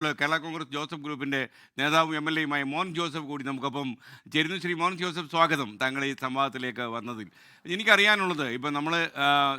Kerala Congress Joseph ഗ്രൂപ്പിന്റെ നേതാവും M L എയുമായ മോൻ ജോസഫ് കൂടി നമുക്കൊപ്പം ചേരുന്നു. ശ്രീ മോൻ ജോസഫ്, സ്വാഗതം താങ്കൾ ഈ സംവാദത്തിലേക്ക് വന്നതിൽ. എനിക്കറിയാനുള്ളത്, ഇപ്പം നമ്മൾ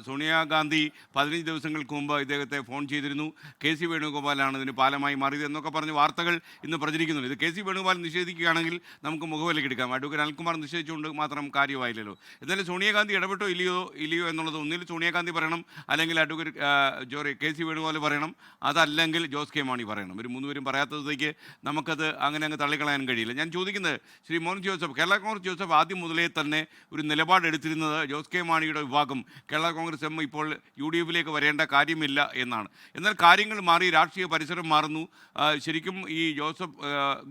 സോണിയാഗാന്ധി 15 ദിവസങ്ങൾക്ക് മുമ്പ് ഇദ്ദേഹത്തെ ഫോൺ ചെയ്തിരുന്നു. കെ സി വേണുഗോപാലാണ് ഇതിന് പാലമായി മാറിയത് എന്നൊക്കെ പറഞ്ഞ് വാർത്തകൾ ഇന്ന് പ്രചരിക്കുന്നുണ്ട്. ഇത് കെ സി വേണുഗോപാൽ നിഷേധിക്കുകയാണെങ്കിൽ നമുക്ക് മുഖവിലേക്ക് എടുക്കാം. അഡ്വക്കേറ്റ് അനിൽകുമാർ നിഷേധിച്ചുകൊണ്ട് മാത്രം കാര്യമായില്ലല്ലോ. എന്നാലും സോണിയാഗാന്ധി ഇടപെട്ടോ ഇല്ലയോ എന്നുള്ളത് ഒന്നിൽ സോണിയാഗാന്ധി പറയണം, അല്ലെങ്കിൽ അഡ്വക്കേറ്റ് കെ സി വേണുഗോപാൽ പറയണം, അതല്ലെങ്കിൽ ജോസ് കെ മാണി പറയണം. ഒരു മൂന്നുപേരും പറയാത്തതിലേക്ക് നമുക്കത് അങ്ങ് തള്ളിക്കളയാൻ കഴിയില്ല. ഞാൻ ചോദിക്കുന്നത്, ശ്രീ മോൻ ജോസഫ്, കേരള കോൺഗ്രസ് ജോസഫ് ആദ്യം മുതലേ തന്നെ ഒരു നിലപാടെടുത്തിരുന്നത് ജോസ് കെ മാണിയുടെ വിഭാഗം കേരള കോൺഗ്രസ് എം ഇപ്പോൾ UDF വരേണ്ട കാര്യമില്ല എന്നാണ്. എന്നാൽ കാര്യങ്ങൾ മാറി, രാഷ്ട്രീയ പരിസരം മാറുന്നു. ശരിക്കും ഈ ജോസഫ്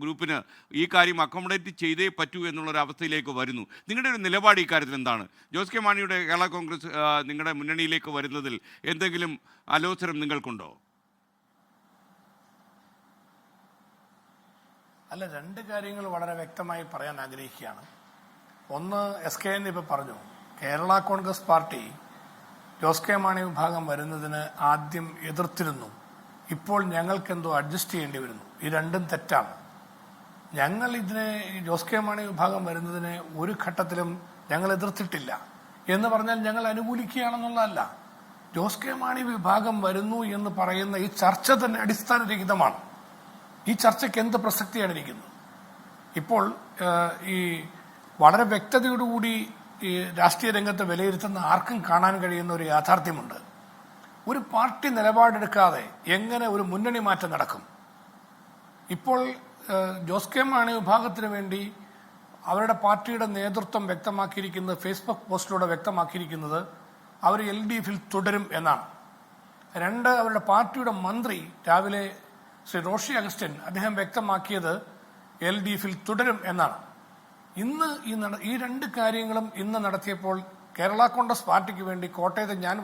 ഗ്രൂപ്പിന് ഈ കാര്യം അക്കോമഡേറ്റ് ചെയ്തേ പറ്റൂ എന്നുള്ളൊരവസ്ഥയിലേക്ക് വരുന്നു. നിങ്ങളുടെ ഒരു നിലപാട് ഇക്കാര്യത്തിൽ എന്താണ്? ജോസ് കെ മാണിയുടെ കേരള കോൺഗ്രസ് നിങ്ങളുടെ മുന്നണിയിലേക്ക് വരുന്നതിൽ എന്തെങ്കിലും ആലോചന നിങ്ങൾക്കുണ്ടോ? അല്ല, രണ്ട് കാര്യങ്ങൾ വളരെ വ്യക്തമായി പറയാൻ ആഗ്രഹിക്കുകയാണ്. ഒന്ന്, SK ഇപ്പോൾ പറഞ്ഞു, കേരള കോൺഗ്രസ് പാർട്ടി ജോസ് കെ മാണി വിഭാഗം വരുന്നതിന് ആദ്യം എതിർത്തിരുന്നു. ഇപ്പോൾ ഞങ്ങൾക്കെന്തോ അഡ്ജസ്റ്റ് ചെയ്യേണ്ടി വരുന്നു. ഈ രണ്ടും തെറ്റാണ്. ഞങ്ങൾ ജോസ് കെ മാണി വിഭാഗം വരുന്നതിന് ഒരു ഘട്ടത്തിലും ഞങ്ങൾ എതിർത്തിട്ടില്ല എന്ന് പറഞ്ഞാൽ ഞങ്ങൾ അനുകൂലിക്കുകയാണെന്നുള്ളതല്ല. ജോസ് കെ മാണി വിഭാഗം വരുന്നു എന്ന് പറയുന്ന ഈ ചർച്ച തന്നെ അടിസ്ഥാനരഹിതമാണ്. ഈ ചർച്ചയ്ക്ക് എന്ത് പ്രസക്തിയാണ് ഇരിക്കുന്നത്? ഇപ്പോൾ ഈ വളരെ വ്യക്തതയോടുകൂടി ഈ രാഷ്ട്രീയ രംഗത്തെ വിലയിരുത്തുന്ന ആർക്കും കാണാൻ കഴിയുന്ന ഒരു യാഥാർത്ഥ്യമുണ്ട്. ഒരു പാർട്ടി നിലപാടെടുക്കാതെ എങ്ങനെ ഒരു മുന്നണി മാറ്റം നടക്കും? ഇപ്പോൾ ജോസ് കെ മാണി വിഭാഗത്തിന് വേണ്ടി അവരുടെ പാർട്ടിയുടെ നേതൃത്വം വ്യക്തമാക്കിയിരിക്കുന്നത്, ഫേസ്ബുക്ക് പോസ്റ്റിലൂടെ വ്യക്തമാക്കിയിരിക്കുന്നത്, അവർ LDF തുടരും എന്നാണ്. രണ്ട്, അവരുടെ പാർട്ടിയുടെ മന്ത്രി രാവിലെ ശ്രീ റോഷി അഗസ്റ്റിൻ അദ്ദേഹം വ്യക്തമാക്കിയത് LDF തുടരും എന്നാണ്. ഇന്ന് ഈ രണ്ട് കാര്യങ്ങളും ഇന്ന് നടത്തിയപ്പോൾ കേരള കോൺഗ്രസ് പാർട്ടിക്ക് വേണ്ടി കോട്ടയത്ത് ഞാൻ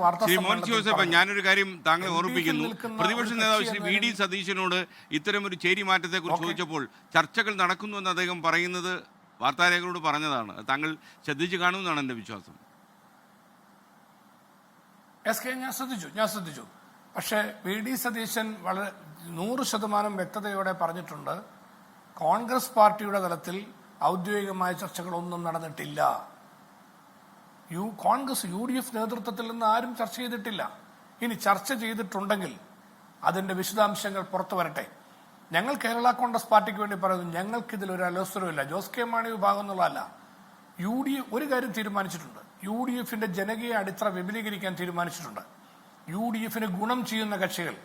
ഞാനൊരു കാര്യം താങ്കളെ ഓർമ്മിപ്പിക്കുന്നു. പ്രതിപക്ഷ നേതാവ് ശ്രീ VD സതീശനോട് ഇത്തരം ഒരു ചേരി മാറ്റത്തെ കുറിച്ച് ചോദിച്ചപ്പോൾ ചർച്ചകൾ നടക്കുന്നു എന്ന് അദ്ദേഹം പറയുന്നത് വാർത്താലേഖകരോട് പറഞ്ഞതാണ്. താങ്കൾ ശ്രദ്ധിച്ചു കാണുമെന്നാണ് എന്റെ വിശ്വാസം. ഞാൻ ശ്രദ്ധിച്ചു. പക്ഷേ VD സതീശൻ വളരെ 100% വ്യക്തതയോടെ പറഞ്ഞിട്ടുണ്ട്, കോൺഗ്രസ് പാർട്ടിയുടെ തലത്തിൽ ഔദ്യോഗികമായ ചർച്ചകളൊന്നും നടന്നിട്ടില്ല. കോൺഗ്രസ് UDF നേതൃത്വത്തിൽ നിന്ന് ആരും ചർച്ച ചെയ്തിട്ടില്ല. ഇനി ചർച്ച ചെയ്തിട്ടുണ്ടെങ്കിൽ അതിന്റെ വിശദാംശങ്ങൾ പുറത്തു വരട്ടെ. ഞങ്ങൾ കേരള കോൺഗ്രസ് പാർട്ടിക്ക് വേണ്ടി പറയുന്നു, ഞങ്ങൾക്കിതിലൊരു അലോസരമില്ല. ജോസ് കെ മാണി വിഭാഗം എന്നുള്ളതല്ല. UDF ഒരു കാര്യം തീരുമാനിച്ചിട്ടുണ്ട്. UDF ജനകീയ അടിത്തറ വിപുലീകരിക്കാൻ തീരുമാനിച്ചിട്ടുണ്ട്. UDF ഗുണം ചെയ്യുന്ന കക്ഷികൾ,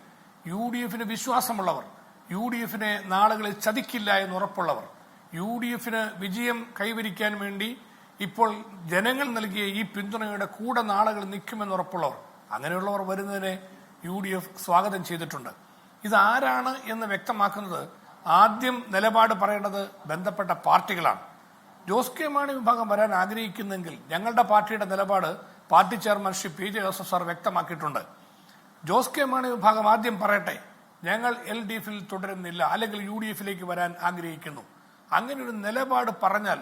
UDF വിശ്വാസമുള്ളവർ, UDF നാളുകളിൽ ചതിക്കില്ല എന്ന് ഉറപ്പുള്ളവർ, UDF വിജയം കൈവരിക്കാൻ വേണ്ടി ഇപ്പോൾ ജനങ്ങൾ നൽകിയ ഈ പിന്തുണയുടെ കൂടെ നാളുകൾ നിൽക്കുമെന്ന് ഉറപ്പുള്ളവർ, അങ്ങനെയുള്ളവർ വരുന്നതിനെ UDF സ്വാഗതം ചെയ്തിട്ടുണ്ട്. ഇതാരാണ് എന്ന് വ്യക്തമാക്കുന്നത് ആദ്യം നിലപാട് പറയേണ്ടത് ബന്ധപ്പെട്ട പാർട്ടികളാണ്. ജോസ് കെ മാണി വിഭാഗം വരാൻ ആഗ്രഹിക്കുന്നെങ്കിൽ ഞങ്ങളുടെ പാർട്ടിയുടെ നിലപാട് party chairman Shri PJ Joseph sir വ്യക്തമാക്കിയിട്ടുണ്ട്. ജോസ് കെ മാണി വിഭാഗം ആദ്യം പറയട്ടെ, ഞങ്ങൾ LDF തുടരുന്നില്ല, അല്ലെങ്കിൽ UDF വരാൻ ആഗ്രഹിക്കുന്നു. അങ്ങനെ ഒരു നിലപാട് പറഞ്ഞാൽ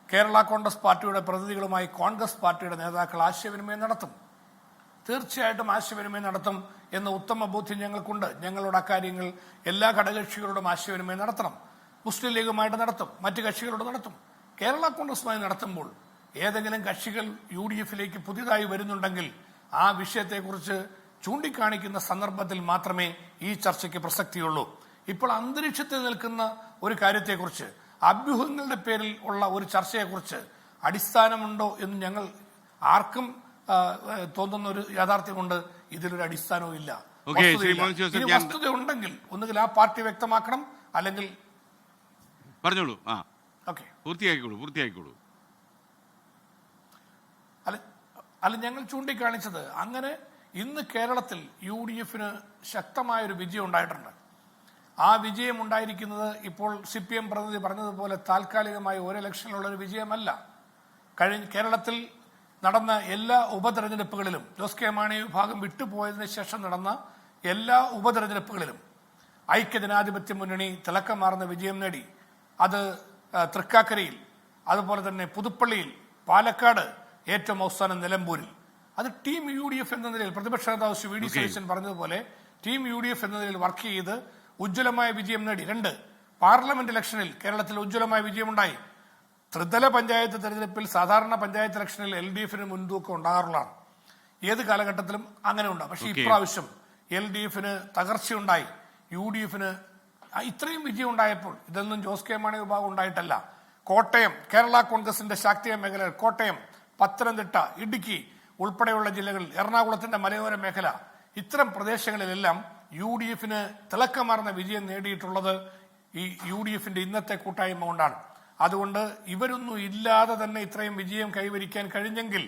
കേരള കോൺഗ്രസ് പാർട്ടിയുടെ പ്രതിനിധികളുമായി കോൺഗ്രസ് പാർട്ടിയുടെ നേതാക്കൾ ആശയവിനിമയം നടത്തും. തീർച്ചയായിട്ടും ആശയവിനിമയം നടത്തും എന്ന ഉത്തമ ബോധ്യം ഞങ്ങൾക്കുണ്ട്. ഞങ്ങളുടെ അക്കാര്യങ്ങൾ എല്ലാ ഘടകകക്ഷികളോടും ആശയവിനിമയം നടത്തണം. മുസ്ലിം ലീഗുമായിട്ട് നടത്തും, മറ്റു കക്ഷികളോട് നടത്തും. കേരള കോൺഗ്രസുമായി നടത്തുമ്പോൾ ഏതെങ്കിലും കക്ഷികൾ UDF പുതിയതായി വരുന്നുണ്ടെങ്കിൽ ആ വിഷയത്തെക്കുറിച്ച് ചൂണ്ടിക്കാണിക്കുന്ന സന്ദർഭത്തിൽ മാത്രമേ ഈ ചർച്ചയ്ക്ക് പ്രസക്തിയുള്ളൂ. ഇപ്പോൾ അന്തരീക്ഷത്തിൽ നിൽക്കുന്ന ഒരു കാര്യത്തെക്കുറിച്ച്, അഭ്യൂഹങ്ങളുടെ പേരിൽ ഉള്ള ഒരു ചർച്ചയെക്കുറിച്ച് അടിസ്ഥാനമുണ്ടോ എന്ന് ഞങ്ങൾ ആർക്കും തോന്നുന്ന ഒരു യാഥാർത്ഥ്യമുണ്ട്. ഇതിലൊരു അടിസ്ഥാനവും ഇല്ല. വസ്തുത ഉണ്ടെങ്കിൽ ഒന്നുകിൽ ആ പാർട്ടി വ്യക്തമാക്കണം, അല്ലെങ്കിൽ പറഞ്ഞോളൂ. പൂർത്തിയാക്കിക്കോളൂ. അല്ല, ഞങ്ങൾ ചൂണ്ടിക്കാണിച്ചത് അങ്ങനെ ഇന്ന് കേരളത്തിൽ UDF ശക്തമായൊരു വിജയം ഉണ്ടായിട്ടുണ്ട്. ആ വിജയം ഉണ്ടായിരിക്കുന്നത് ഇപ്പോൾ CPM പ്രതിനിധി പറഞ്ഞതുപോലെ താൽക്കാലികമായ ഒരു ഇലക്ഷനിലുള്ള ഒരു വിജയമല്ല. കേരളത്തിൽ നടന്ന എല്ലാ ഉപതെരഞ്ഞെടുപ്പുകളിലും, ജോസ് കെ മാണി വിഭാഗം വിട്ടുപോയതിനു ശേഷം നടന്ന എല്ലാ ഉപതെരഞ്ഞെടുപ്പുകളിലും ഐക്യജനാധിപത്യ മുന്നണി തിളക്കമാർന്ന വിജയം നേടി. അത് തൃക്കാക്കരയിൽ, അതുപോലെ തന്നെ പുതുപ്പള്ളിയിൽ, പാലക്കാട്, ഏറ്റവും അവസാനം നിലമ്പൂരിൽ. അത് ടീം UDF എന്ന നിലയിൽ പ്രതിപക്ഷ നേതാവ് VD സതീശൻ പറഞ്ഞതുപോലെ ടീം UDF എന്ന നിലയിൽ വർക്ക് ചെയ്ത് ഉജ്ജ്വലമായ വിജയം നേടി. 2, പാർലമെന്റ് ഇലക്ഷനിൽ കേരളത്തിൽ ഉജ്ജ്വലമായ വിജയമുണ്ടായി. ത്രിതല പഞ്ചായത്ത് തെരഞ്ഞെടുപ്പിൽ സാധാരണ പഞ്ചായത്ത് ഇലക്ഷനിൽ LDF മുൻതൂക്കം ഉണ്ടാകാറുള്ളതാണ്. ഏത് കാലഘട്ടത്തിലും അങ്ങനെ ഉണ്ടാകും. പക്ഷെ ഇപ്രാവശ്യം LDF തകർച്ചയുണ്ടായി. UDF ഇത്രയും വിജയം ഉണ്ടായപ്പോൾ ഇതൊന്നും ജോസ് കെ മാണി വിഭാഗം ഉണ്ടായിട്ടല്ല. കോട്ടയം കേരള കോൺഗ്രസിന്റെ ശാക്തിക മേഖല, കോട്ടയം, പത്തനംതിട്ട, ഇടുക്കി ഉൾപ്പെടെയുള്ള ജില്ലകളിൽ, എറണാകുളത്തിന്റെ മലയോര മേഖല, ഇത്തരം പ്രദേശങ്ങളിലെല്ലാം UDF തിളക്കമാർന്ന വിജയം നേടിയിട്ടുള്ളത് ഈ UDF ഇന്നത്തെ കൂട്ടായ്മ കൊണ്ടാണ്. അതുകൊണ്ട് ഇവരൊന്നും ഇല്ലാതെ തന്നെ ഇത്രയും വിജയം കൈവരിക്കാൻ കഴിഞ്ഞെങ്കിൽ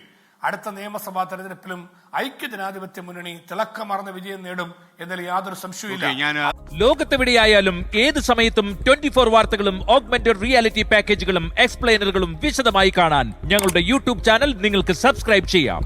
അടുത്ത നിയമസഭാ തെരഞ്ഞെടുപ്പിലും ഐക്യജനാധിപത്യ മുന്നണി തിളക്കമാർന്ന വിജയം നേടും എന്നതിൽ യാതൊരു സംശയവുമില്ല. ലോകത്തെവിടെയായാലും ഏത് സമയത്തും 24 വാർത്തകളും ഓഗ്മെന്റഡ് റിയാലിറ്റി പാക്കേജുകളും എക്സ്പ്ലെയിനറുകളും വിശദമായി കാണാൻ ഞങ്ങളുടെ യൂട്യൂബ് ചാനൽ നിങ്ങൾക്ക് സബ്സ്ക്രൈബ് ചെയ്യാം.